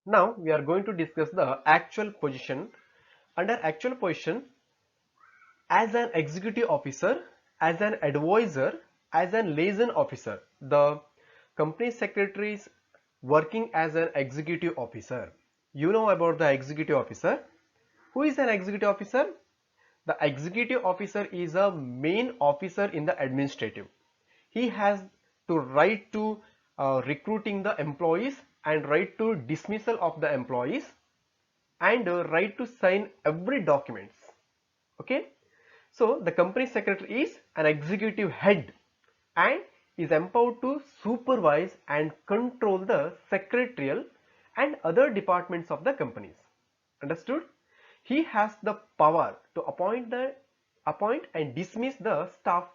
Now we are going to discuss the actual position. Under actual position, as an executive officer, as an advisor, as an liaison officer, the company secretary is working as an executive officer. You know about the executive officer. Who is an executive officer? The executive officer is a main officer in the administrative. He has to right to recruiting the employees and right to dismissal of the employees and right to sign every documents. Okay, so the company secretary is an executive head and is empowered to supervise and control the secretarial and other departments of the companies. Understood? He has the power to appoint and dismiss the staff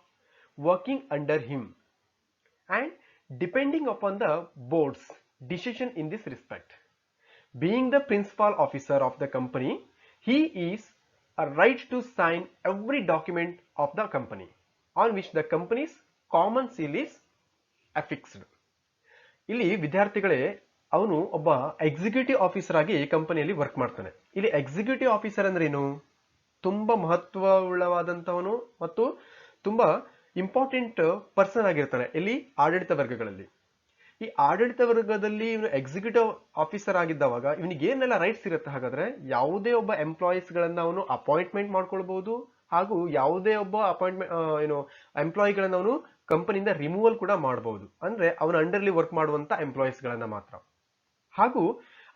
working under him and depending upon the board's decision in this respect. Being the principal officer of the company, he is a right to sign every document of the company on which the company's common seal is affixed. ಇಲ್ಲಿ ವಿದ್ಯಾರ್ಥಿಗಳೇ ಅವನು ಒಬ್ಬ executive officer ಆಗಿ ಕಂಪನಿಯಲ್ಲಿ work ಮಾಡ್ತಾನೆ. ಇಲ್ಲಿ executive officer ಅಂದ್ರೆ ಏನು? ತುಂಬಾ ಮಹತ್ವವುಳ್ಳವಾದಂತವನು ಮತ್ತು ತುಂಬಾ ಇಂಪಾರ್ಟೆಂಟ್ ಪರ್ಸನ್ ಆಗಿರ್ತಾನೆ ಇಲ್ಲಿ ಆಡಳಿತ ವರ್ಗಗಳಲ್ಲಿ. ಈ ಆಡಳಿತ ವರ್ಗದಲ್ಲಿ ಇವನು ಎಕ್ಸಿಕ್ಯೂಟಿವ್ ಆಫೀಸರ್ ಆಗಿದ್ದವಾಗ ಇವನಿಗೆ ಏನೆಲ್ಲ ರೈಟ್ಸ್ ಇರುತ್ತೆ? ಹಾಗಾದ್ರೆ ಯಾವುದೇ ಒಬ್ಬ ಎಂಪ್ಲಾಯೀಸ್ ಗಳನ್ನ ಅವನು ಅಪಾಯಿಂಟ್ಮೆಂಟ್ ಮಾಡ್ಕೊಳ್ಬಹುದು ಹಾಗೂ ಯಾವುದೇ ಒಬ್ಬ ಎಂಪ್ಲಾಯಿಗಳನ್ನ ಅವನು ಕಂಪನಿಯಿಂದ ರಿಮೂವಲ್ ಕೂಡ ಮಾಡಬಹುದು. ಅಂದ್ರೆ ಅವನ ಅಂಡರ್ಲಿ ವರ್ಕ್ ಮಾಡುವಂತ ಎಂಪ್ಲಾಯೀಸ್ ಗಳನ್ನ ಮಾತ್ರ. ಹಾಗೂ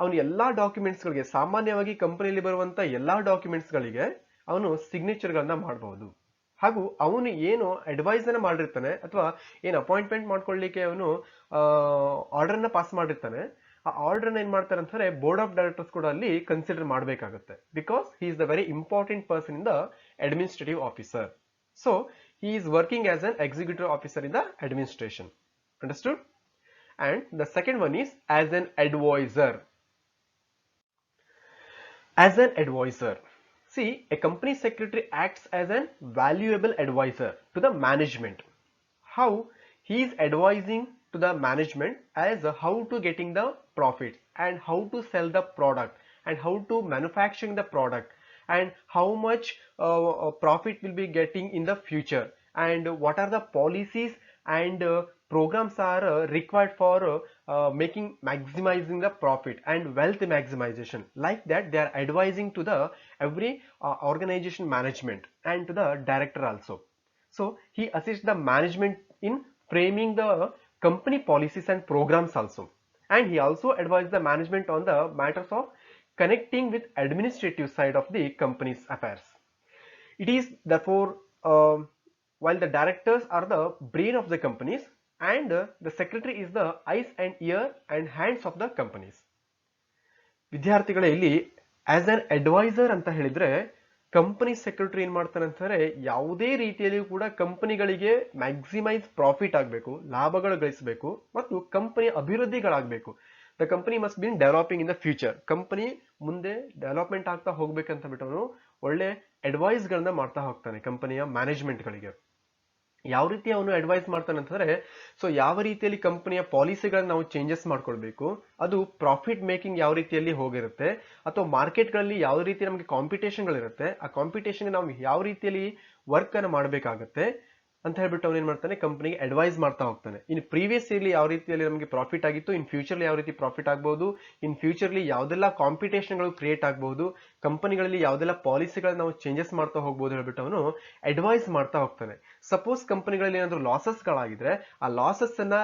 ಅವನು ಎಲ್ಲಾ ಡಾಕ್ಯುಮೆಂಟ್ಸ್ ಗಳಿಗೆ, ಸಾಮಾನ್ಯವಾಗಿ ಕಂಪನಿಯಲ್ಲಿ ಬರುವಂತ ಎಲ್ಲಾ ಡಾಕ್ಯುಮೆಂಟ್ಸ್ ಗಳಿಗೆ ಅವನು ಸಿಗ್ನೇಚರ್ ಗಳನ್ನ ಮಾಡಬಹುದು. ಹಾಗೂ ಅವನು ಏನು ಅಡ್ವೈಸ್ ಅನ್ನ ಮಾಡಿರ್ತಾನೆ ಅಥವಾ ಏನು ಅಪಾಯಿಂಟ್ಮೆಂಟ್ ಮಾಡ್ಕೊಳ್ಳಿಕ್ಕೆ ಅವನು ಆರ್ಡರ್ ಅನ್ನ ಪಾಸ್ ಮಾಡಿರ್ತಾನೆ, ಆ ಆರ್ಡರ್ ಅನ್ನ ಏನ್ ಮಾಡ್ತಾರೆ ಅಂತಂದ್ರೆ ಬೋರ್ಡ್ ಆಫ್ ಡೈರೆಕ್ಟರ್ಸ್ ಕೂಡ ಅಲ್ಲಿ ಕನ್ಸಿಡರ್ ಮಾಡಬೇಕಾಗುತ್ತೆ. Because he is the very important person in the administrative officer. So he is working as an executive officer in the administration. Understood? And the second one is as an advisor. As an advisor, see, a company secretary acts as a valuable advisor to the management. How? He is advising to the management as how to getting the profits and how to sell the product and how to manufacturing the product and how much profit will be getting in the future and what are the policies and programs are required for maximizing the profit and wealth maximization. Like that, they are advising to the every organization management and to the director also. So he assists the management in framing the company policies and programs also, and he also advises the management on the matters of connecting with administrative side of the company's affairs. It is therefore while the directors are the brain of the companies and the secretary is the eyes and ear and hands of the companies. ವಿದ್ಯಾರ್ಥಿಗಳೇ, ಇಲ್ಲಿ as an adviser ಅಂತ ಹೇಳಿದ್ರೆ company secretary ಏನ್ ಮಾಡ್ತಾನೆ ಅಂತಾರೆ, ಯಾವುದೇ ರೀತಿಯಲ್ಲಿ ಕೂಡ ಕಂಪನಿಗಳಿಗೆ ಮ್ಯಾಕ್ಸಿಮೈಸ್ ಪ್ರಾಫಿಟ್ ಆಗಬೇಕು, ಲಾಭಗಳು ಗಳಿಸಬೇಕು ಮತ್ತು ಕಂಪನಿ ಅಭಿವೃದ್ಧಿಗಳಾಗಬೇಕು. The company must been developing in the future. Company ಮುಂದೆ ಡೆವಲಪ್ಮೆಂಟ್ ಆಗ್ತಾ ಹೋಗ್ಬೇಕಂತ ಬಿಟ್ಟು ಅವನು ಒಳ್ಳೆ ಅಡ್ವೈಸ್ ಗಳನ್ನ ಮಾಡ್ತಾ ಹೋಗ್ತಾನೆ ಕಂಪನಿಯ ಮ್ಯಾನೇಜ್ಮೆಂಟ್ ಗಳಿಗೆ. ಯಾವ ರೀತಿ ಅವನು ಅಡ್ವೈಸ್ ಮಾಡ್ತಾನೆ ಅಂತಂದ್ರೆ, ಸೊ ಯಾವ ರೀತಿಯಲ್ಲಿ ಕಂಪನಿಯ ಪಾಲಿಸಿಗಳನ್ನ ನಾವು ಚೇಂಜಸ್ ಮಾಡ್ಕೊಳ್ಬೇಕು, ಅದು ಪ್ರಾಫಿಟ್ ಮೇಕಿಂಗ್ ಯಾವ ರೀತಿಯಲ್ಲಿ ಹೋಗಿರುತ್ತೆ ಅಥವಾ ಮಾರ್ಕೆಟ್ಗಳಲ್ಲಿ ಯಾವ ರೀತಿ ನಮಗೆ ಕಾಂಪಿಟೇಷನ್ಗಳಿರುತ್ತೆ, ಆ ಕಾಂಪಿಟೇಷನ್ ನಾವು ಯಾವ ರೀತಿಯಲ್ಲಿ ವರ್ಕ್ ಅನ್ನು ಮಾಡಬೇಕಾಗತ್ತೆ ಅಂತ ಹೇಳ್ಬಿಟ್ಟು ಅವನು ಏನ್ ಮಾಡ್ತಾನೆ, ಕಂಪನಿಗೆ ಅಡ್ವೈಸ್ ಮಾಡ್ತಾ ಹೋಗ್ತಾನೆ. ಇನ್ ಪ್ರೀವಿಯಸ್ ಇಯರ್ಲಿ ಯಾವ ರೀತಿಯಲ್ಲಿ ನಮಗೆ ಪ್ರಾಫಿಟ್ ಆಗಿತ್ತು, ಇನ್ ಫ್ಯೂಚರ್ಲಿ ಯಾವ ರೀತಿ ಪ್ರಾಫಿಟ್ ಆಗಬಹುದು, ಇನ್ ಫ್ಯೂಚರ್ಲಿ ಯಾವ್ದೆಲ್ಲ ಕಾಂಪಿಟೇಷನ್ಗಳು ಕ್ರಿಯೇಟ್ ಆಗಬಹುದು, ಕಂಪನಿಗಳಲ್ಲಿ ಯಾವ್ದೆಲ್ಲ ಪಾಲಿಸಿಗಳನ್ನ ನಾವು ಚೇಂಜಸ್ ಮಾಡ್ತಾ ಹೋಗ್ಬೋದು ಹೇಳ್ಬಿಟ್ಟು ಅವನು ಅಡ್ವೈಸ್ ಮಾಡ್ತಾ ಹೋಗ್ತಾನೆ. ಸಪೋಸ್ ಕಂಪನಿಗಳಲ್ಲಿ ಏನಾದ್ರು ಲಾಸಸ್ ಗಳಾಗಿದ್ರೆ ಆ ಲಾಸಸ್ ಅನ್ನ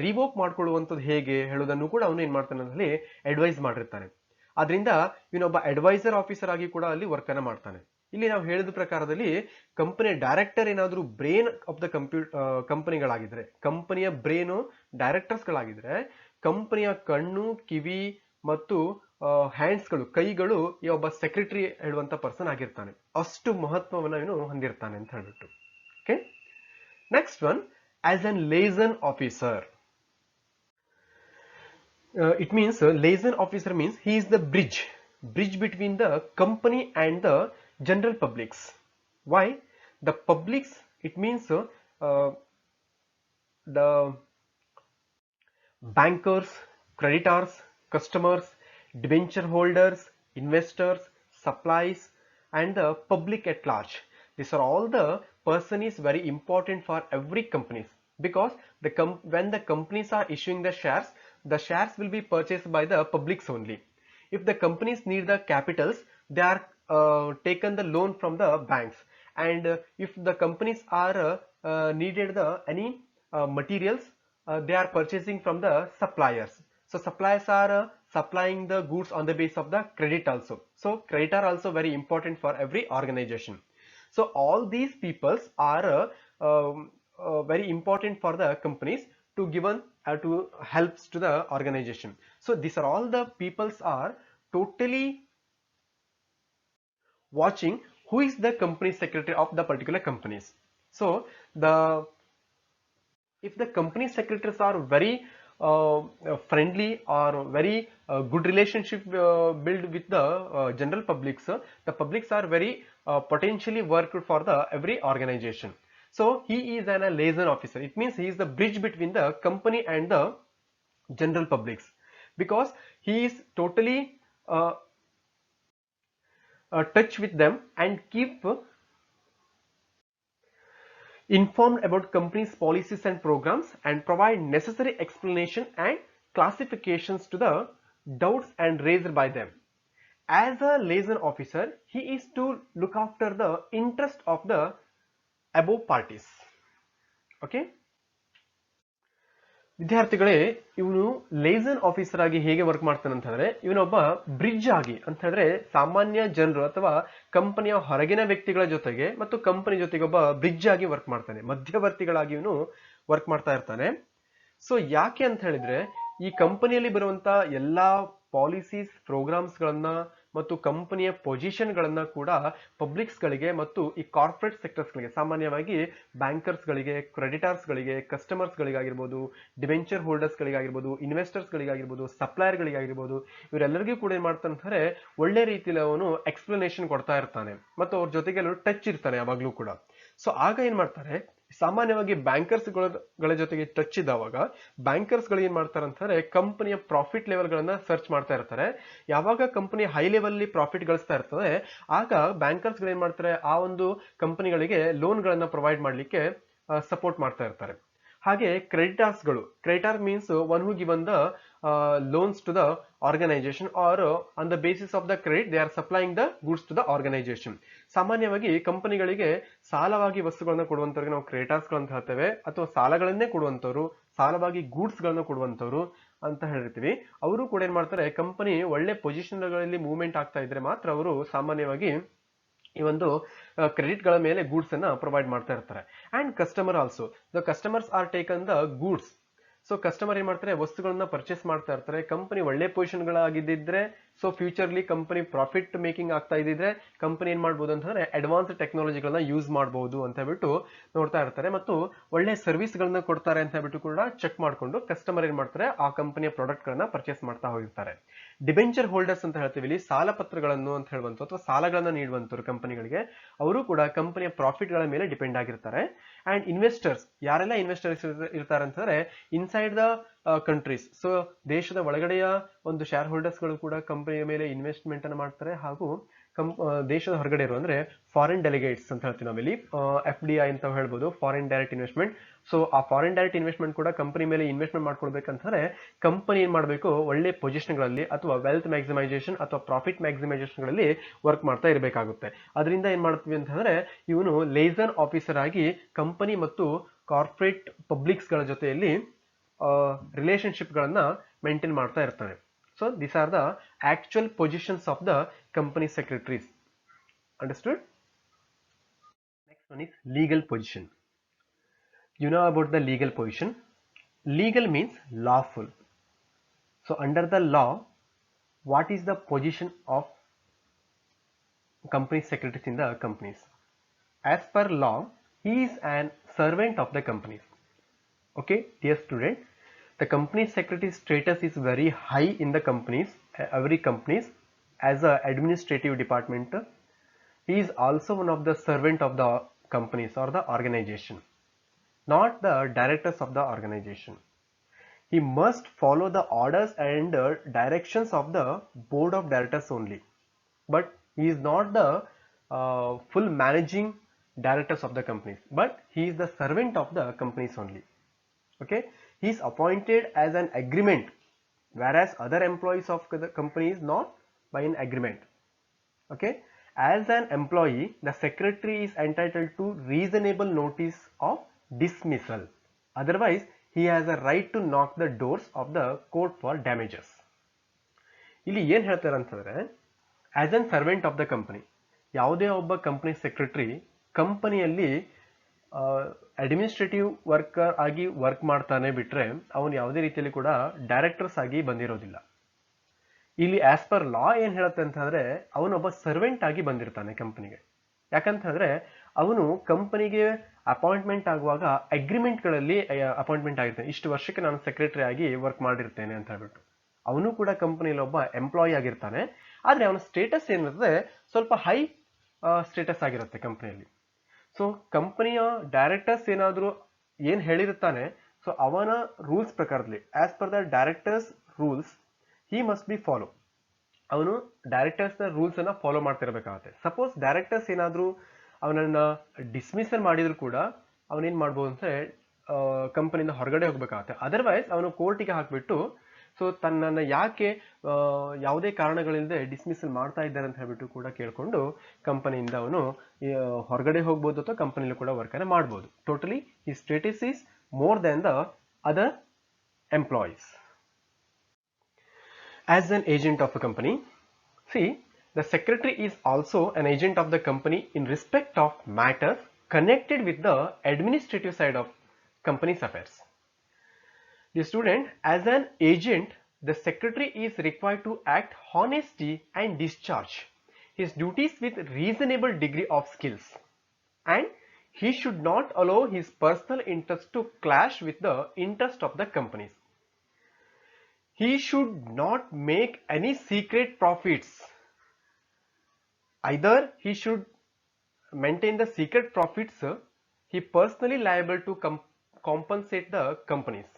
ರಿವೋಕ್ ಮಾಡ್ಕೊಳ್ಳುವಂಥದ್ದು ಹೇಗೆ ಹೇಳೋದನ್ನು ಕೂಡ ಅವನು ಏನ್ ಮಾಡ್ತಾನೆ ಅಲ್ಲಿ ಅಡ್ವೈಸ್ ಮಾಡಿರ್ತಾನೆ. ಆದ್ರಿಂದ ಇವನೊಬ್ಬ ಅಡ್ವೈಸರ್ ಆಫೀಸರ್ ಆಗಿ ಕೂಡ ಅಲ್ಲಿ ವರ್ಕ್ ಅನ್ನ ಮಾಡ್ತಾನೆ. ಇಲ್ಲಿ ನಾವು ಹೇಳಿದ ಪ್ರಕಾರದಲ್ಲಿ ಕಂಪನಿಯ ಡೈರೆಕ್ಟರ್ ಏನಾದ್ರು ಬ್ರೇನ್ ಆಫ್ ದ ಕಂಪನಿಗಳಾಗಿದ್ರೆ, ಕಂಪನಿಯ ಬ್ರೇನು ಡೈರೆಕ್ಟರ್ಸ್ ಗಳಾಗಿದ್ರೆ, ಕಂಪನಿಯ ಕಣ್ಣು, ಕಿವಿ ಮತ್ತು ಹ್ಯಾಂಡ್ಸ್ ಗಳು, ಕೈಗಳು ಈ ಒಬ್ಬ ಸೆಕ್ರೆಟರಿ ಹೇಳುವಂತ ಪರ್ಸನ್ ಆಗಿರ್ತಾನೆ. ಅಷ್ಟು ಮಹತ್ವವನ್ನು ಇವನು ಹೊಂದಿರ್ತಾನೆ ಅಂತ ಹೇಳ್ಬಿಟ್ಟು. Okay, next one, as an ಲೇಸನ್ officer. It means liaison officer means he is the bridge between the company and the general publics. Why? The publics, it means the bankers, creditors, customers, debenture holders, investors, supplies, and the public at large. These are all the person is very important for every companies, because when the companies are issuing the shares will be purchased by the publics only. If the companies need the capitals, they are taken the loan from the banks, and if the companies are needed the any materials, they are purchasing from the suppliers. So suppliers are supplying the goods on the basis of the credit also. So credit are also very important for every organization. So all these peoples are very important for the companies to given to helps to the organization. So these are all the peoples are totally watching who is the company secretary of the particular companies. So if the company secretaries are very friendly or very good relationship build with the general publics, the publics are very potentially worked for the every organization. So he is a liaison officer. It means he is the bridge between the company and the general publics, because he is totally touch with them and keep informed about company's policies and programs and provide necessary explanation and classifications to the doubts and raised by them. As a liaison officer, he is to look after the interest of the above parties. Okay. ವಿದ್ಯಾರ್ಥಿಗಳೇ, ಇವನು liaison officer ಆಗಿ ಹೇಗೆ work ಮಾಡ್ತಾನೆ ಅಂತ ಹೇಳಿದ್ರೆ, ಇವನೊಬ್ಬ bridge ಆಗಿ ಅಂತ ಹೇಳಿದ್ರೆ ಸಾಮಾನ್ಯ ಜನರು ಅಥವಾ ಕಂಪನಿಯ ಹೊರಗಿನ ವ್ಯಕ್ತಿಗಳ ಜೊತೆಗೆ ಮತ್ತು ಕಂಪನಿ ಜೊತೆಗೆ ಒಬ್ಬ ಬ್ರಿಡ್ಜ್ ಆಗಿ ವರ್ಕ್ ಮಾಡ್ತಾನೆ, ಮಧ್ಯವರ್ತಿಗಳಾಗಿ ಇವನು ವರ್ಕ್ ಮಾಡ್ತಾ ಇರ್ತಾನೆ. ಸೊ ಯಾಕೆ ಅಂತ ಹೇಳಿದ್ರೆ, ಈ ಕಂಪನಿಯಲ್ಲಿ ಬರುವಂತ ಎಲ್ಲಾ ಪಾಲಿಸೀಸ್, ಪ್ರೋಗ್ರಾಮ್ಸ್ ಗಳನ್ನ ಮತ್ತು ಕಂಪನಿಯ ಪೊಸಿಷನ್ ಗಳನ್ನ ಕೂಡ ಪಬ್ಲಿಕ್ಸ್ ಗಳಿಗೆ ಮತ್ತು ಈ ಕಾರ್ಪೊರೇಟ್ ಸೆಕ್ಟರ್ಸ್ ಗಳಿಗೆ, ಸಾಮಾನ್ಯವಾಗಿ ಬ್ಯಾಂಕರ್ಸ್ ಗಳಿಗೆ, ಕ್ರೆಡಿಟರ್ಸ್ ಗಳಿಗೆ, ಕಸ್ಟಮರ್ಸ್ ಗಳಿಗಾಗಿರ್ಬೋದು, ಡಿಬೆಂಚರ್ ಹೋಲ್ಡರ್ಸ್ ಗಳಿಗಾಗಿರ್ಬೋದು, ಇನ್ವೆಸ್ಟರ್ಸ್ ಗಳಿಗಾಗಿರ್ಬೋದು, ಸಪ್ಲೈಯರ್ ಗಳಿಗಾಗಿರ್ಬೋದು, ಇವರೆಲ್ಲರಿಗೂ ಕೂಡ ಏನ್ ಮಾಡ್ತಾನೆ, ಒಳ್ಳೆ ರೀತಿಯಲ್ಲಿ ಅವನು ಎಕ್ಸ್ಪ್ಲನೇಷನ್ ಕೊಡ್ತಾ ಇರ್ತಾನೆ ಮತ್ತು ಅವ್ರ ಜೊತೆಗೆ ಟಚ್ ಇರ್ತಾನೆ ಯಾವಾಗ್ಲೂ ಕೂಡ. ಸೊ ಆಗ ಏನ್ ಮಾಡ್ತಾರೆ, ಸಾಮಾನ್ಯವಾಗಿ ಬ್ಯಾಂಕರ್ಸ್ ಗಳ ಜೊತೆಗೆ ಟಚ್ ಇದ್ದಾವಾಗ ಬ್ಯಾಂಕರ್ಸ್ ಗಳು ಏನ್ ಮಾಡ್ತಾರೆ ಅಂತಂದ್ರೆ ಕಂಪನಿಯ ಪ್ರಾಫಿಟ್ ಲೆವೆಲ್ ಗಳನ್ನ ಸರ್ಚ್ ಮಾಡ್ತಾ ಇರ್ತಾರೆ. ಯಾವಾಗ ಕಂಪನಿ ಹೈ ಲೆವೆಲ್ ಪ್ರಾಫಿಟ್ ಗಳಿಸ್ತಾ ಇರ್ತದೆ, ಆಗ ಬ್ಯಾಂಕರ್ಸ್ ಗಳು ಏನ್ ಮಾಡ್ತಾರೆ, ಆ ಒಂದು ಕಂಪನಿಗಳಿಗೆ ಲೋನ್ ಗಳನ್ನ ಪ್ರೊವೈಡ್ ಮಾಡ್ಲಿಕ್ಕೆ ಸಪೋರ್ಟ್ ಮಾಡ್ತಾ ಇರ್ತಾರೆ. ಹಾಗೆ creditor means one who given the loans to the organization, or on the basis of the credit they are supplying the goods to the organization. ಸಾಮಾನ್ಯವಾಗಿ ಕಂಪನಿಗಳಿಗೆ ಸಾಲವಾಗಿ ವಸ್ತುಗಳನ್ನ ಕೊಡುವಂತವ್ರಿಗೆ ನಾವು ಕ್ರೆಡಿಟರ್ಸ್ ಗಳು ಅಂತ ಹೇಳ್ತೇವೆ, ಅಥವಾ ಸಾಲಗಳನ್ನೇ ಕೊಡುವಂತವ್ರು, ಸಾಲವಾಗಿ ಗೂಡ್ಸ್ ಗಳನ್ನ ಕೊಡುವಂತವ್ರು ಅಂತ ಹೇಳಿರ್ತೀವಿ. ಅವರು ಕೂಡ ಏನ್ ಮಾಡ್ತಾರೆ, ಕಂಪನಿ ಒಳ್ಳೆ ಪೊಸಿಷನ್ ಗಳಲ್ಲಿ ಮೂವ್ಮೆಂಟ್ ಆಗ್ತಾ ಇದ್ರೆ ಮಾತ್ರ ಅವರು ಸಾಮಾನ್ಯವಾಗಿ ಈ ಒಂದು ಕ್ರೆಡಿಟ್ ಗಳ ಮೇಲೆ ಗೂಡ್ಸ್ ಅನ್ನ ಪ್ರೊವೈಡ್ ಮಾಡ್ತಾ ಇರ್ತಾರೆ. And customer also, the customers are taken the goods. So customer ಏನ್ ಮಾಡ್ತಾರೆ, ವಸ್ತುಗಳನ್ನ ಪರ್ಚೇಸ್ ಮಾಡ್ತಾ ಇರ್ತಾರೆ. ಕಂಪನಿ ಒಳ್ಳೆ ಪೊಸಿಷನ್ ಗಳಾಗಿದ್ದಿದ್ರೆ, ಸೊ ಫ್ಯೂಚರ್ಲಿ ಕಂಪನಿ ಪ್ರಾಫಿಟ್ ಮೇಕಿಂಗ್ ಆಗ್ತಾ ಇದ್ದಿದ್ರೆ ಕಂಪನಿ ಏನ್ ಮಾಡ್ಬೋದು ಅಂತಂದ್ರೆ ಅಡ್ವಾನ್ಸ್ ಟೆಕ್ನಾಲಜಿಗಳನ್ನ ಯೂಸ್ ಮಾಡಬಹುದು ಅಂತ ಹೇಳ್ಬಿಟ್ಟು ನೋಡ್ತಾ ಇರ್ತಾರೆ, ಮತ್ತು ಒಳ್ಳೆ ಸರ್ವಿಸ್ ಗಳನ್ನ ಕೊಡ್ತಾರೆ ಅಂತ ಹೇಳ್ಬಿಟ್ಟು ಕೂಡ ಚೆಕ್ ಮಾಡ್ಕೊಂಡು ಕಸ್ಟಮರ್ ಏನ್ ಮಾಡ್ತಾರೆ, ಆ ಕಂಪನಿಯ ಪ್ರಾಡಕ್ಟ್ ಗಳನ್ನ ಪರ್ಚೇಸ್ ಮಾಡ್ತಾ ಹೋಗಿರ್ತಾರೆ. ಡಿಬೆಂಚರ್ ಹೋಲ್ಡರ್ಸ್ ಅಂತ ಹೇಳ್ತೀವಿ ಇಲ್ಲಿ, ಸಾಲ ಪತ್ರಗಳನ್ನು ಅಂತ ಹೇಳುವಂತ ಅಥವಾ ಸಾಲಗಳನ್ನ ನೀಡುವಂತರು ಕಂಪನಿಗಳಿಗೆ, ಅವರು ಕೂಡ ಕಂಪನಿಯ ಪ್ರಾಫಿಟ್ ಗಳ ಮೇಲೆ ಡಿಪೆಂಡ್ ಆಗಿರ್ತಾರೆ. ಅಂಡ್ ಇನ್ವೆಸ್ಟರ್ಸ್, ಯಾರೆಲ್ಲ ಇನ್ವೆಸ್ಟರ್ಸ್ ಇರ್ತಾರೆ ಅಂತಂದ್ರೆ ಇನ್ಸೈಡ್ ದ ಕಂಟ್ರೀಸ್, ಸೊ ದೇಶದ ಒಳಗಡೆಯ ಒಂದು ಶೇರ್ ಹೋಲ್ಡರ್ಸ್ ಗಳು ಕೂಡ ಕಂಪನಿಯ ಮೇಲೆ ಇನ್ವೆಸ್ಟ್ಮೆಂಟ್ ಅನ್ನು ಮಾಡ್ತಾರೆ. ಹಾಗೂ ದೇಶದ ಹೊರಗಡೆ ಇರುವ ಅಂದ್ರೆ ಫಾರಿನ್ ಡೆಲಿಗೇಟ್ಸ್ ಅಂತ ಹೇಳ್ತೀವಿ ನಾವಿಲ್ಲಿ, FDI ಅಂತ ಹೇಳ್ಬೋದು, ಫಾರಿನ್ ಡೈರೆಕ್ಟ್ ಇನ್ವೆಸ್ಟ್ಮೆಂಟ್. ಸೊ ಆ ಫಾರಿನ್ ಡೈರೆಕ್ಟ್ ಇನ್ವೆಸ್ಟ್ಮೆಂಟ್ ಕೂಡ ಕಂಪನಿ ಮೇಲೆ ಇನ್ವೆಸ್ಟ್ಮೆಂಟ್ ಮಾಡ್ಕೊಳ್ಬೇಕಂತಂದ್ರೆ ಕಂಪನಿ ಏನ್ ಮಾಡಬೇಕು, ಒಳ್ಳೆ ಪೊಸಿಷನ್ ಗಳಲ್ಲಿ ಅಥವಾ ವೆಲ್ತ್ ಮ್ಯಾಕ್ಸಿಮೈಸೇಷನ್ ಅಥವಾ ಪ್ರಾಫಿಟ್ ಮ್ಯಾಕ್ಸಿಮೈಸೇಷನ್ ಗಳಲ್ಲಿ ವರ್ಕ್ ಮಾಡ್ತಾ ಇರಬೇಕಾಗುತ್ತೆ. ಅದರಿಂದ ಏನ್ ಮಾಡ್ತೀವಿ ಅಂತಂದ್ರೆ, ಇವನು ಲೈಸನ್ ಆಫೀಸರ್ ಆಗಿ ಕಂಪನಿ ಮತ್ತು ಕಾರ್ಪೊರೇಟ್ ಪಬ್ಲಿಕ್ಸ್ ಗಳ ಜೊತೆಯಲ್ಲಿ ರಿಲೇಶನ್ಶಿಪ್ ಗಳನ್ನ ಮೇಂಟೈನ್ ಮಾಡ್ತಾ ಇರ್ತಾನೆ. So these are the actual positions of the company secretaries. Understood? Next one is legal position. You know about the legal position. Legal means lawful. So under the law, what is the position of company secretaries in the companies? As per law, he is an servant of the companies. Okay, dear student, the company secretary status is very high in the companies, every companies, as a administrative department. He is also one of the servant of the companies or the organization, not the directors of the organization. he must follow the orders and directions of the board of directors only. But he is not the full managing directors of the companies, but he is the servant of the companies only. Okay, he is appointed as an agreement, whereas other employees of the company is not by an agreement. Okay, as an employee, the secretary is entitled to reasonable notice of dismissal. Otherwise, he has a right to knock the doors of the court for damages. ಇಲ್ಲಿ ಏನ್ ಹೇಳ್ತಾರೆ ಅಂತಂದ್ರೆ, as an servant of the company, ಯಾವುದೇ ಒಬ್ಬ company secretary ಕಂಪನಿಯಲ್ಲಿ administrative worker ಆಗಿ work ಮಾಡ್ತಾನೆ ಬಿಟ್ರೆ ಅವನು ಯಾವುದೇ ರೀತಿಯಲ್ಲಿ ಕೂಡ ಡೈರೆಕ್ಟರ್ಸ್ ಆಗಿ ಬಂದಿರೋದಿಲ್ಲ. ಇಲ್ಲಿ ಆಸ್ ಪರ್ ಲಾ ಏನ್ ಹೇಳುತ್ತೆ ಅಂತಂದ್ರೆ, ಅವನೊಬ್ಬ ಸರ್ವೆಂಟ್ ಆಗಿ ಬಂದಿರ್ತಾನೆ ಕಂಪನಿಗೆ. ಯಾಕಂತಂದ್ರೆ ಅವನು ಕಂಪನಿಗೆ ಅಪಾಯಿಂಟ್ಮೆಂಟ್ ಆಗುವಾಗ ಅಗ್ರಿಮೆಂಟ್ಗಳಲ್ಲಿ ಅಪಾಯಿಂಟ್ಮೆಂಟ್ ಆಗಿರ್ತಾನೆ, ಇಷ್ಟು ವರ್ಷಕ್ಕೆ ನಾನು ಸೆಕ್ರೆಟರಿ ಆಗಿ ವರ್ಕ್ ಮಾಡಿರ್ತೇನೆ ಅಂತ ಹೇಳ್ಬಿಟ್ಟು. ಅವನು ಕೂಡ ಕಂಪನಿಯಲ್ಲಿ ಒಬ್ಬ ಎಂಪ್ಲಾಯಿ ಆಗಿರ್ತಾನೆ, ಆದ್ರೆ ಅವನ ಸ್ಟೇಟಸ್ ಏನಿರುತ್ತೆ ಸ್ವಲ್ಪ ಹೈ ಸ್ಟೇಟಸ್ ಆಗಿರುತ್ತೆ ಕಂಪನಿಯಲ್ಲಿ. ಸೊ ಕಂಪನಿಯ ಡೈರೆಕ್ಟರ್ಸ್ ಏನಾದ್ರು ಏನ್ ಹೇಳಿರುತ್ತಾನೆ, ಸೊ ಅವನ ರೂಲ್ಸ್ ಪ್ರಕಾರದಲ್ಲಿ as per the directors rules he must be follow. ಅವನು ಡೈರೆಕ್ಟರ್ಸ್ ನ ರೂಲ್ಸ್ ಅನ್ನ ಫಾಲೋ ಮಾಡ್ತಿರ್ಬೇಕಾಗತ್ತೆ. ಸಪೋಸ್ ಡೈರೆಕ್ಟರ್ಸ್ ಏನಾದ್ರು ಅವನನ್ನ ಡಿಸ್ಮಿಸಲ್ ಮಾಡಿದ್ರು ಕೂಡ ಅವನೇನ್ ಮಾಡ್ಬೋದು ಅಂದ್ರೆ ಕಂಪನಿಯಿಂದ ಹೊರಗಡೆ ಹೋಗ್ಬೇಕಾಗತ್ತೆ. ಅದರ್ವೈಸ್ ಅವನು ಕೋರ್ಟಿಗೆ ಹಾಕ್ಬಿಟ್ಟು ಸೊ ತನ್ನನ್ನ ಯಾಕೆ ಯಾವುದೇ ಕಾರಣಗಳಿಲ್ಲದೆ ಡಿಸ್ಮಿಸಲ್ ಮಾಡ್ತಾ ಇದ್ದಾರೆ ಅಂತ ಹೇಳ್ಬಿಟ್ಟು ಕೂಡ ಕೇಳ್ಕೊಂಡು ಕಂಪನಿಯಿಂದ ಅವನು ಹೊರಗಡೆ ಹೋಗ್ಬೋದು ಅಥವಾ ಕಂಪನಿಲೂ ಕೂಡ ವರ್ಕ್ ಅನ್ನ ಮಾಡ್ಬೋದು. Totally his status is more than the other employees. As an agent of a company, see, the secretary is also an agent of the company in respect of matters connected with the administrative side of company's affairs. The student, as an agent, the secretary is required to act honestly and discharge his duties with reasonable degree of skills, and he should not allow his personal interest to clash with the interest of the companies. He should not make any secret profits. Either he should maintain the secret profits, he personally liable to compensate the companies.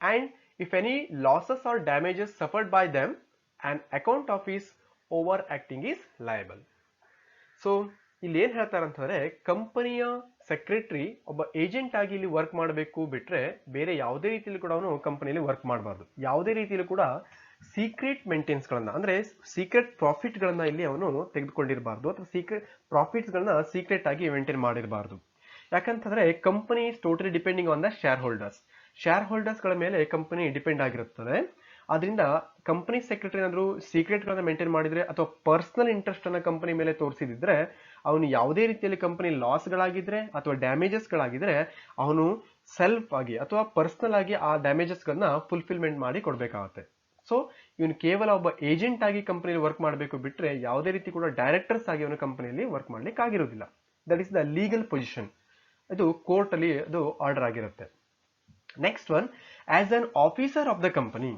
And if any losses or damages suffered by them, an account of his overacting is liable. So ಇಲ್ಲಿ ಏನ್ ಹೇಳ್ತಾರೆ ಅಂತಂದ್ರೆ, ಕಂಪನಿಯ secretary ಒಬ್ಬ agent ಆಗಿ ಇಲ್ಲಿ work ಮಾಡಬೇಕು ಬಿಟ್ರೆ ಬೇರೆ ಯಾವುದೇ ರೀತಿಯಲ್ಲಿ ಕೂಡ ಅವನು ಕಂಪನಿಯಲ್ಲಿ ವರ್ಕ್ ಮಾಡಬಾರ್ದು. ಯಾವುದೇ ರೀತಿಯಲ್ಲಿ ಕೂಡ ಸೀಕ್ರೆಟ್ ಮೇಂಟೆನ್ಸ್ ಗಳನ್ನ ಅಂದ್ರೆ ಸೀಕ್ರೆಟ್ ಪ್ರಾಫಿಟ್ ಗಳನ್ನ ಇಲ್ಲಿ ಅವನು ತೆಗೆದುಕೊಂಡಿರಬಾರ್ದು, ಅಥವಾ ಸೀಕ್ರೆಟ್ ಪ್ರಾಫಿಟ್ಸ್ ಗಳನ್ನ ಸೀಕ್ರೆಟ್ ಆಗಿ ಮೇಂಟೈನ್ ಮಾಡಿರಬಾರ್ದು. ಯಾಕಂತಂದ್ರೆ company is totally depending on the share holders. Share holders ಗಳ ಮೇಲೆ ಕಂಪನಿ ಡಿಪೆಂಡ್ ಆಗಿರುತ್ತದೆ. ಅದರಿಂದ ಕಂಪನಿ ಸೆಕ್ರೆಟರಿ ಏನಾದ್ರು ಸೀಕ್ರೆಟ್ ಗಳನ್ನ ಮೇಂಟೈನ್ ಮಾಡಿದ್ರೆ ಅಥವಾ ಪರ್ಸನಲ್ ಇಂಟ್ರೆಸ್ಟ್ ಅನ್ನ ಕಂಪನಿ ಮೇಲೆ ತೋರಿಸಿದ್ರೆ ಅವನು ಯಾವುದೇ ರೀತಿಯಲ್ಲಿ ಕಂಪನಿ ಲಾಸ್ ಗಳಾಗಿದ್ರೆ ಅಥವಾ ಡ್ಯಾಮೇಜಸ್ ಗಳಾಗಿದ್ರೆ ಅವನು ಸೆಲ್ಫ್ ಆಗಿ ಅಥವಾ ಪರ್ಸನಲ್ ಆಗಿ ಆ ಡ್ಯಾಮೇಜಸ್ ಗಳನ್ನ ಫುಲ್ಫಿಲ್ಮೆಂಟ್ ಮಾಡಿ ಕೊಡ್ಬೇಕಾಗುತ್ತೆ. ಸೊ ಇವನು ಕೇವಲ ಒಬ್ಬ ಏಜೆಂಟ್ ಆಗಿ ಕಂಪನಿಯಲ್ಲಿ ವರ್ಕ್ ಮಾಡಬೇಕು ಬಿಟ್ರೆ ಯಾವುದೇ ರೀತಿ ಕೂಡ ಡೈರೆಕ್ಟರ್ಸ್ ಆಗಿ ಅವನು ಕಂಪನಿಯಲ್ಲಿ ವರ್ಕ್ ಮಾಡ್ಲಿಕ್ಕೆ ಆಗಿರೋದಿಲ್ಲ. That is the legal position. ಇದು ಕೋರ್ಟ್ ಅಲ್ಲಿ ಅದು ಆರ್ಡರ್ ಆಗಿರುತ್ತೆ. Next one, as an officer of the company.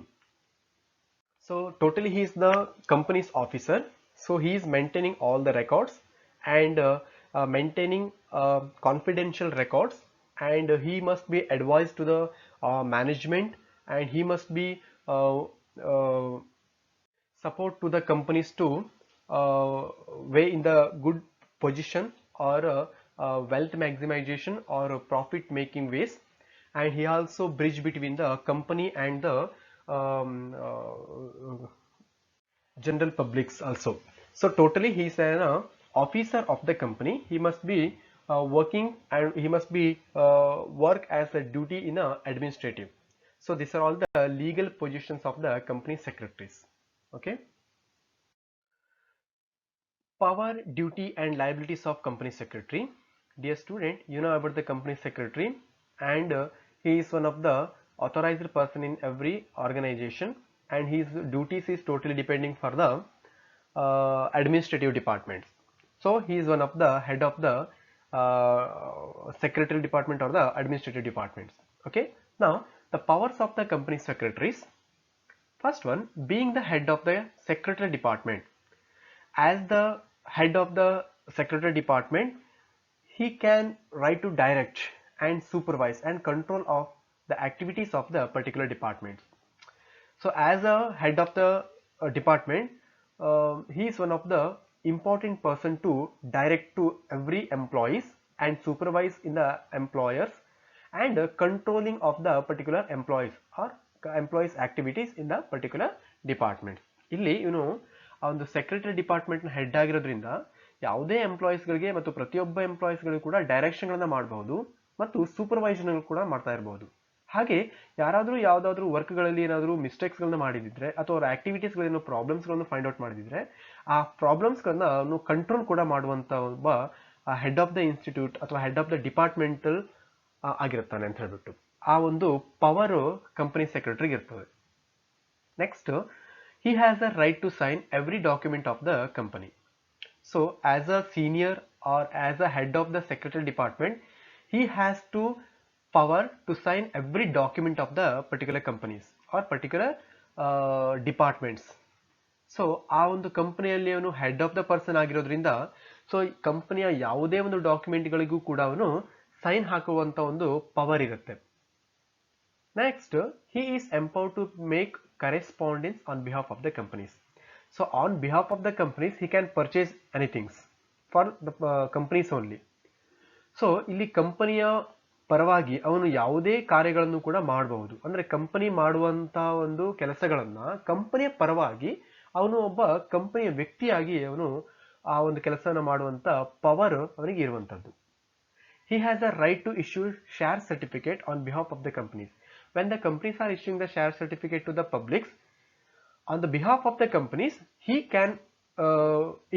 So totally he is the company's officer. So he is maintaining all the records and maintaining confidential records, and he must be advised to the management, and he must be support to the companies to way in the good position or wealth maximization or profit making ways, and he also bridge between the company and the general publics also. So totally he is an officer of the company. He must be working, and he must be work as a duty in a administrative. So these are all the legal positions of the company secretaries. Okay. Power, duty and liabilities of company secretary. Dear student, you know about the company secretary, and he is one of the authorized person in every organization, and his duties is totally depending for the administrative departments. So he is one of the head of the secretary department or the administrative departments. Okay, now the powers of the company secretaries. First one, being the head of the secretary department. As the head of the secretary department, he can write to direct and supervise and control of the activities of the particular department. So as a head of the department, he is one of the important person to direct to every employees and supervise in the employers and controlling of the particular employees or employees activities in the particular department. ಇಲ್ಲಿ ಆ ಒಂದು secretary department ನ head ಆಗಿರೋದ್ರಿಂದ ಯಾವುದೇ employees ಗಳಿಗೆ ಮತ್ತು ಪ್ರತಿಯೊಬ್ಬ employees ಗಳಿಗೂ ಕೂಡ ಡೈರೆಕ್ಷನ್ ಗಳನ್ನ ಮಾಡಬಹುದು ಮತ್ತು ಸೂಪರ್ವೈಸನ್ ಕೂಡ ಮಾಡ್ತಾ ಇರಬಹುದು. ಹಾಗೆ ಯಾರಾದರೂ ಯಾವುದಾದ್ರೂ ವರ್ಕ್ಗಳಲ್ಲಿ ಏನಾದರೂ ಮಿಸ್ಟೇಕ್ಸ್ಗಳನ್ನ ಮಾಡಿದಿದ್ರೆ ಅಥವಾ ಅವರ ಆಕ್ಟಿವಿಟೀಸ್ಗಳೇನೋ ಪ್ರಾಬ್ಲಮ್ಸ್ಗಳನ್ನು ಫೈಂಡ್ ಔಟ್ ಮಾಡಿದಿದ್ರೆ ಆ ಪ್ರಾಬ್ಲಮ್ಸ್ಗಳನ್ನ ಕಂಟ್ರೋಲ್ ಕೂಡ ಮಾಡುವಂತ ಒಬ್ಬ ಹೆಡ್ ಆಫ್ ದ ಇನ್ಸ್ಟಿಟ್ಯೂಟ್ ಅಥವಾ ಹೆಡ್ ಆಫ್ ದ ಡಿಪಾರ್ಟ್ಮೆಂಟಲ್ ಆಗಿರುತ್ತಾನೆ ಅಂತ ಹೇಳ್ಬಿಟ್ಟು ಆ ಒಂದು ಪವರ್ ಕಂಪನಿ ಸೆಕ್ರೆಟರಿಗೆ ಇರ್ತದೆ. Next, he has a right to sign every document of the company. So as a senior or as a head of the secretary department, he has to power to sign every document of the particular companies or particular departments. So ಆ ಒಂದು ಕಂಪನಿಯಲ್ಲಿ ಅವನು head of the person ಆಗಿರೋದ್ರಿಂದ so ಕಂಪನಿಯ ಯಾವುದೇ ಒಂದು ಡಾಕ್ಯುಮೆಂಟ್ಗಳಿಗೂ ಕೂಡ ಅವನು ಸೈನ್ ಹಾಕುವಂತ ಒಂದು ಪವರ್ ಇರುತ್ತೆ. Next, he is empowered to make correspondence on behalf of the companies. So on behalf of the companies he can purchase anything for the companies only. So ಇಲ್ಲಿ ಕಂಪನಿಯ ಪರವಾಗಿ ಅವನು ಯಾವುದೇ ಕಾರ್ಯಗಳನ್ನು ಕೂಡ ಮಾಡಬಹುದು. ಅಂದ್ರೆ ಕಂಪನಿ ಮಾಡುವಂತ ಒಂದು ಕೆಲಸಗಳನ್ನ ಕಂಪನಿಯ ಪರವಾಗಿ ಅವನು ಒಬ್ಬ ಕಂಪನಿಯ ವ್ಯಕ್ತಿಯಾಗಿ ಅವನು ಆ ಒಂದು ಕೆಲಸನ ಮಾಡುವಂತ ಪವರ್ ಅವನಿಗೆ ಇರುವಂತದ್ದು. He has a right to issue share certificate on behalf of the companies. When the companies are issuing the share certificate to the publics, on the behalf of the companies, he can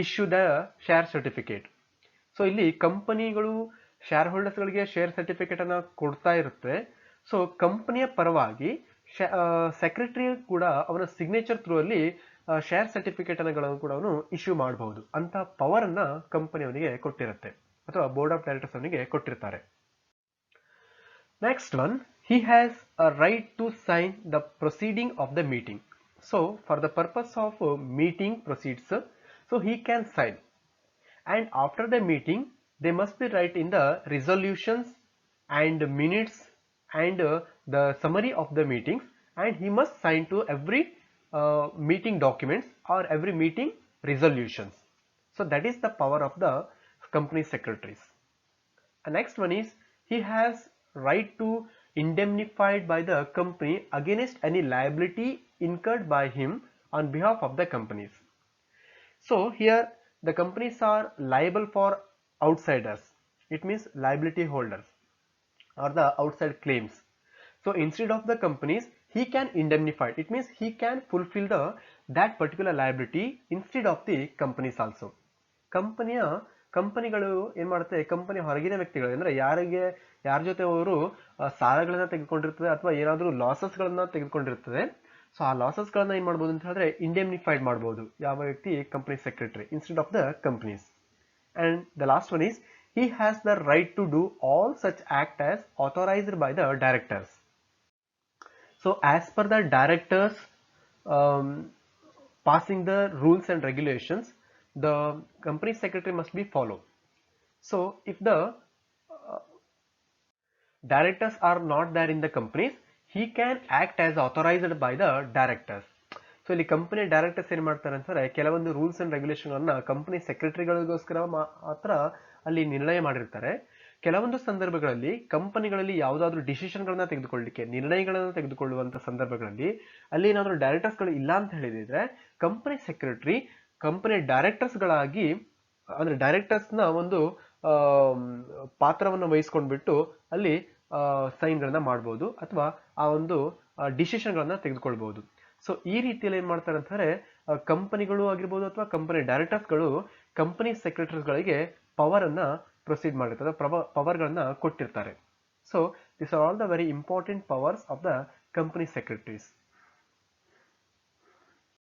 issue the share certificate. So ಇಲ್ಲಿ ಕಂಪನಿಗಳು share holders ಗಳಿಗೆ share certificate ಅನ್ನ ಕೊಡ್ತಾ ಇರುತ್ತೆ. So ಕಂಪನಿಯ ಪರವಾಗಿ secretary ಕೂಡ ಅವನ ಸಿಗ್ನೇಚರ್ ಥ್ರೂ ಅಲ್ಲಿ ಶೇರ್ ಸರ್ಟಿಫಿಕೇಟ್ ಅನ್ನು ಕೂಡ ಅವನು ಇಶ್ಯೂ ಮಾಡಬಹುದು. ಅಂತ ಪವರ್ ಅನ್ನ ಕಂಪನಿ ಅವನಿಗೆ ಕೊಟ್ಟಿರುತ್ತೆ ಅಥವಾ ಬೋರ್ಡ್ ಆಫ್ ಡೈರೆಕ್ಟರ್ಸ್ ಅವನಿಗೆ ಕೊಟ್ಟಿರ್ತಾರೆ. Next one, he has a right to sign the proceeding of the meeting. So for the purpose of meeting proceeds, so he can sign, and after the meeting they must be write in the resolutions and minutes and the summary of the meetings, and he must sign to every meeting documents or every meeting resolutions. So that is the power of the company secretaries. And next one is, he has right to indemnified by the company against any liability incurred by him on behalf of the companies. So here the companies are liable for outsiders. It means liability holders or the outside claims. So instead of the companies, he can indemnify. It means he can fulfill that particular liability instead of the companies also. ಕಂಪನಿಗಳು ಏನ್ ಮಾಡುತ್ತೆ, company ಹೊರಗಿನ ವ್ಯಕ್ತಿಗಳು ಅಂದ್ರೆ ಯಾರ ಜೊತೆ ಅವರು ಸಾಲಗಳನ್ನ ತೆಗೆದುಕೊಂಡಿರ್ತದೆ ಅಥವಾ ಏನಾದ್ರೂ ಲಾಸಸ್ ಗಳನ್ನ ತೆಗೆದುಕೊಂಡಿರ್ತದೆ. ಸೊ ಆ ಲಾಸಸ್ ಗಳನ್ನ ಏನ್ ಮಾಡಬಹುದು ಅಂತ ಹೇಳಿದ್ರೆ ಇಂಡೆಮ್ನಿಫೈಡ್ ಮಾಡಬಹುದು ಯಾವ ವ್ಯಕ್ತಿ, company secretary instead of the companies. And the last one is, he has the right to do all such act as authorized by the directors. So as per the directors passing the rules and regulations, the company secretary must be followed. So if the directors are not there in the companies, he can act as authorized by the directors. So ಇಲ್ಲಿ company directors ಏನ್ ಮಾಡ್ತಾರೆ ಅಂತಂದ್ರೆ ಕೆಲವೊಂದು rules and regulation ಅನ್ನ company ಸೆಕ್ರೆಟರಿಗಳಿಗೋಸ್ಕರ ಮಾತ್ರ ಅಲ್ಲಿ ನಿರ್ಣಯ ಮಾಡಿರ್ತಾರೆ. ಕೆಲವೊಂದು ಸಂದರ್ಭಗಳಲ್ಲಿ ಕಂಪನಿಗಳಲ್ಲಿ ಯಾವುದಾದ್ರೂ ಡಿಸಿಷನ್ ಗಳನ್ನ ತೆಗೆದುಕೊಳ್ಳಲಿಕ್ಕೆ, ನಿರ್ಣಯಗಳನ್ನ ತೆಗೆದುಕೊಳ್ಳುವಂತ ಸಂದರ್ಭಗಳಲ್ಲಿ ಅಲ್ಲಿ ಏನಾದ್ರೂ ಡೈರೆಕ್ಟರ್ಸ್ ಗಳು ಇಲ್ಲ ಅಂತ ಹೇಳಿದ್ರೆ ಕಂಪನಿ ಸೆಕ್ರೆಟರಿ ಕಂಪನಿ ಡೈರೆಕ್ಟರ್ಸ್ ಗಳಾಗಿ ಅಂದ್ರೆ ಡೈರೆಕ್ಟರ್ಸ್ ನ ಒಂದು ಪಾತ್ರವನ್ನು ವಹಿಸ್ಕೊಂಡ್ಬಿಟ್ಟು ಅಲ್ಲಿ ಸೈನ್ ಗಳನ್ನ ಮಾಡಬಹುದು ಅಥವಾ ಆ ಒಂದು ಡಿಸಿಷನ್ ಗಳನ್ನ ತೆಗೆದುಕೊಳ್ಬಹುದು. ಸೊ ಈ ರೀತಿಯಲ್ಲಿ ಏನ್ ಮಾಡ್ತಾರೆ ಅಂತಂದ್ರೆ ಕಂಪನಿಗಳು ಆಗಿರ್ಬೋದು ಅಥವಾ ಕಂಪನಿ ಡೈರೆಕ್ಟರ್ಸ್ ಗಳು ಕಂಪನಿ ಸೆಕ್ರೆಟರೀಸ್ ಗಳಿಗೆ ಪವರ್ ಅನ್ನ ಪ್ರೊಸೀಡ್ ಮಾಡಿರ್ತಾರೆ, ಪವರ್ ಗಳನ್ನ ಕೊಟ್ಟಿರ್ತಾರೆ. So this are all the very important powers of the company secretaries.